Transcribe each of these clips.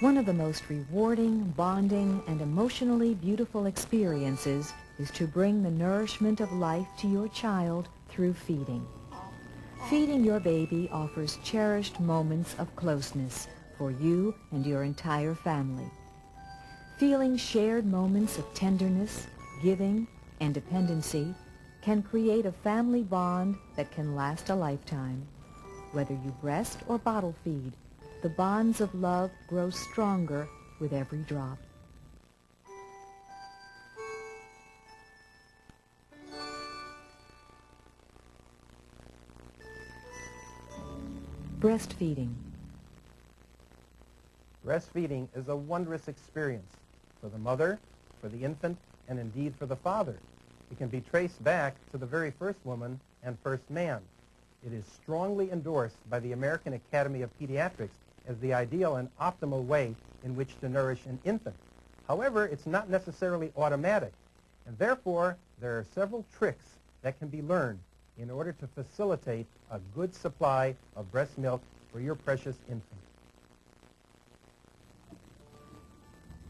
One of the most rewarding, bonding, and emotionally beautiful experiences is to bring the nourishment of life to your child through feeding. Feeding your baby offers cherished moments of closeness for you and your entire family. Feeling shared moments of tenderness, giving, and dependency can create a family bond that can last a lifetime. Whether you breast or bottle feed, the bonds of love grow stronger with every drop. Breastfeeding. Breastfeeding is a wondrous experience for the mother, for the infant, and indeed for the father. It can be traced back to the very first woman and first man. It is strongly endorsed by the American Academy of Pediatrics as the ideal and optimal way in which to nourish an infant. However, it's not necessarily automatic, and therefore there are several tricks that can be learned in order to facilitate a good supply of breast milk for your precious infant.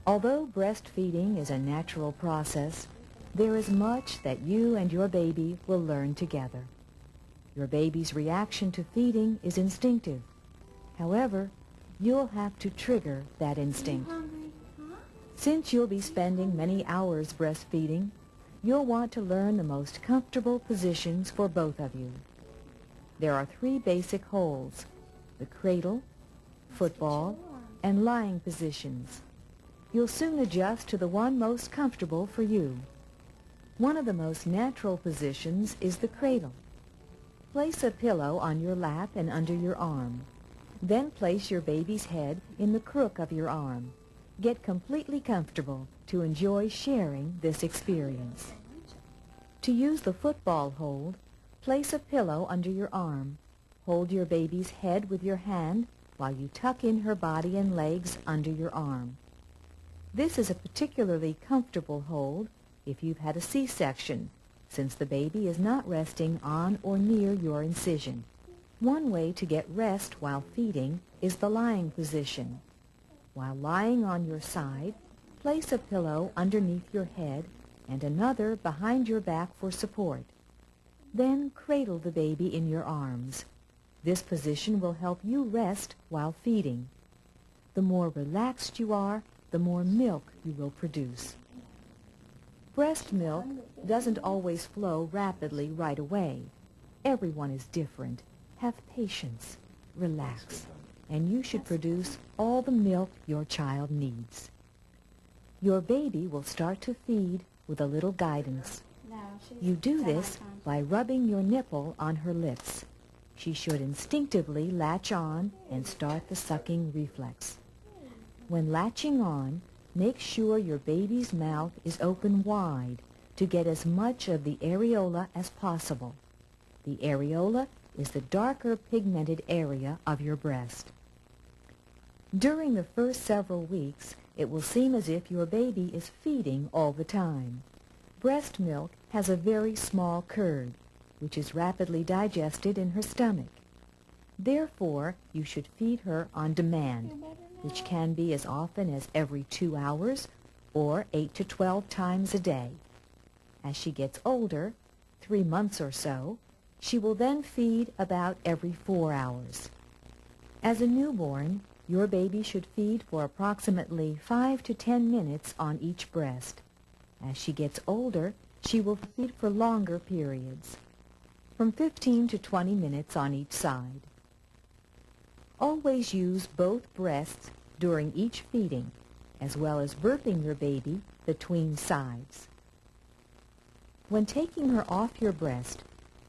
Although breastfeeding is a natural process, there is much that you and your baby will learn together. Your baby's reaction to feeding is instinctive. However, you'll have to trigger that instinct. Since you'll be spending many hours breastfeeding, you'll want to learn the most comfortable positions for both of you. There are 3 basic holds: the cradle, football, and lying positions. You'll soon adjust to the one most comfortable for you. One of the most natural positions is the cradle. Place a pillow on your lap and under your arm. Then place your baby's head in the crook of your arm. Get completely comfortable to enjoy sharing this experience. To use the football hold, place a pillow under your arm. Hold your baby's head with your hand while you tuck in her body and legs under your arm. This is a particularly comfortable hold if you've had a C-section, since the baby is not resting on or near your incision. One way to get rest while feeding is the lying position. While lying on your side, place a pillow underneath your head and another behind your back for support. Then cradle the baby in your arms. This position will help you rest while feeding. The more relaxed you are, the more milk you will produce. Breast milk doesn't always flow rapidly right away. Everyone is different. Have patience, relax, and you should produce all the milk your child needs. Your baby will start to feed with a little guidance. You do this by rubbing your nipple on her lips. She should instinctively latch on and start the sucking reflex. When latching on, make sure your baby's mouth is open wide to get as much of the areola as possible. The areola is the darker pigmented area of your breast. During the first several weeks, it will seem as if your baby is feeding all the time. Breast milk has a very small curd, which is rapidly digested in her stomach. Therefore, you should feed her on demand, which can be as often as every 2 hours or 8 to 12 times a day. As she gets older, 3 months or so, she will then feed about every 4 hours. As a newborn, your baby should feed for approximately 5 to 10 minutes on each breast. As she gets older, she will feed for longer periods, from 15 to 20 minutes on each side. Always use both breasts during each feeding, as well as burping your baby between sides. When taking her off your breast,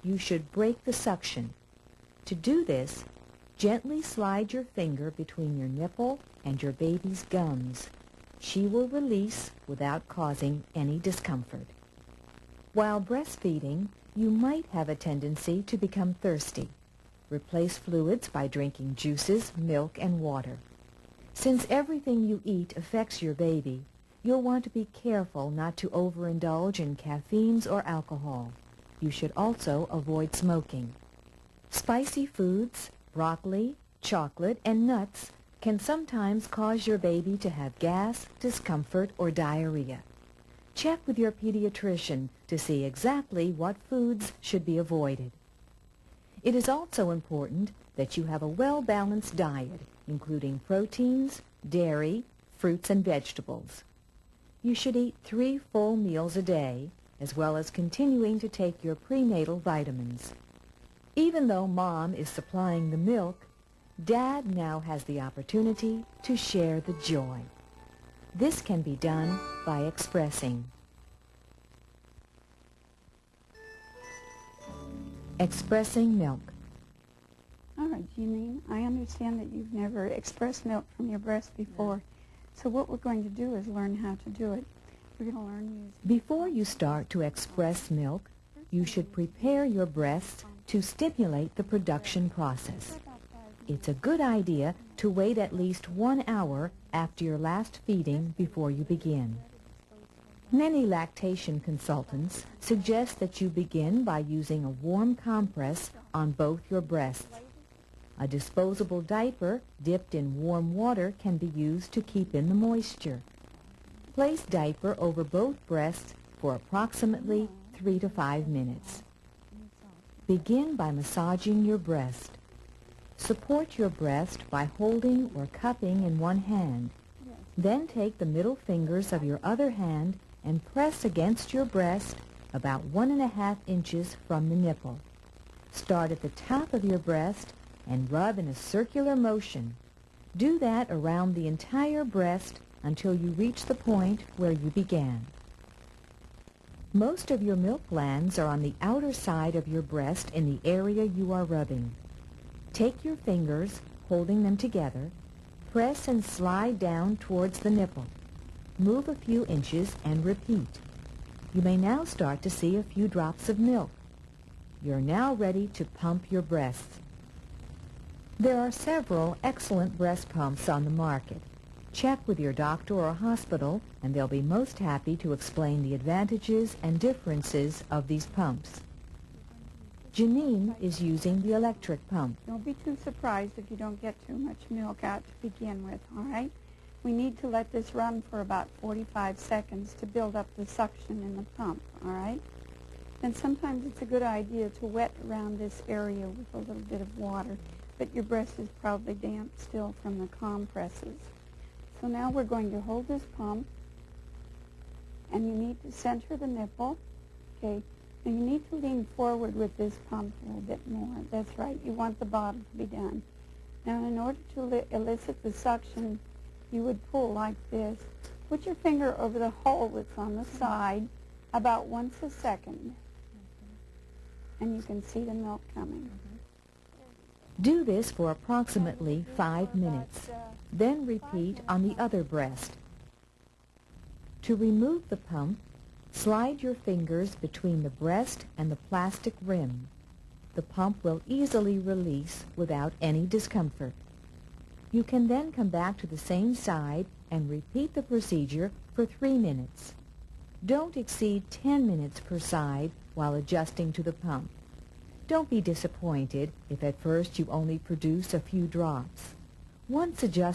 you should break the suction. To do this, gently slide your finger between your nipple and your baby's gums. She will release without causing any discomfort. While breastfeeding, you might have a tendency to become thirsty. Replace fluids by drinking juices, milk, and water. Since everything you eat affects your baby, you'll want to be careful not to overindulge in caffeines or alcohol. You should also avoid smoking. Spicy foods, broccoli, chocolate, and nuts can sometimes cause your baby to have gas, discomfort, or diarrhea. Check with your pediatrician to see exactly what foods should be avoided. It is also important that you have a well-balanced diet, including proteins, dairy, fruits, and vegetables. You should eat 3 full meals a day, as well as continuing to take your prenatal vitamins. Even though Mom is supplying the milk, Dad now has the opportunity to share the joy. This can be done by expressing. Expressing milk. All right, Janine, I understand that you've never expressed milk from your breast before. So what we're going to do is learn how to do it. We're going to learn using... Before you start to express milk, you should prepare your breasts to stimulate the production process. It's a good idea to wait at least 1 hour after your last feeding before you begin. Many lactation consultants suggest that you begin by using a warm compress on both your breasts. A disposable diaper dipped in warm water can be used to keep in the moisture. Place diaper over both breasts for approximately 3 to 5 minutes. Begin by massaging your breast. Support your breast by holding or cupping in one hand. Then take the middle fingers of your other hand and press against your breast about 1.5 inches from the nipple. Start at the top of your breast and rub in a circular motion. Do that around the entire breast until you reach the point where you began. Most of your milk glands are on the outer side of your breast in the area you are rubbing. Take your fingers, holding them together, press and slide down towards the nipple. Move a few inches and repeat. You may now start to see a few drops of milk. You're now ready to pump your breasts. There are several excellent breast pumps on the market. Check with your doctor or hospital, and they'll be most happy to explain the advantages and differences of these pumps. Janine is using the electric pump. Don't be too surprised if you don't get too much milk out to begin with, all right? We need to let this run for about 45 seconds to build up the suction in the pump, all right? And sometimes it's a good idea to wet around this area with a little bit of water, but your breast is probably damp still from the compresses. So now we're going to hold this pump, and you need to center the nipple, okay? And you need to lean forward with this pump a little bit more. That's right. You want the bottom to be done. Now, in order to elicit the suction, you would pull like this. Put your finger over the hole that's on the side about once a second, and you can see the milk coming. Do this for approximately 5 minutes. Then repeat on the other breast. To remove the pump, slide your fingers between the breast and the plastic rim. The pump will easily release without any discomfort. You can then come back to the same side and repeat the procedure for 3 minutes. Don't exceed 10 minutes per side while adjusting to the pump. Don't be disappointed if at first you only produce a few drops. Once adjusted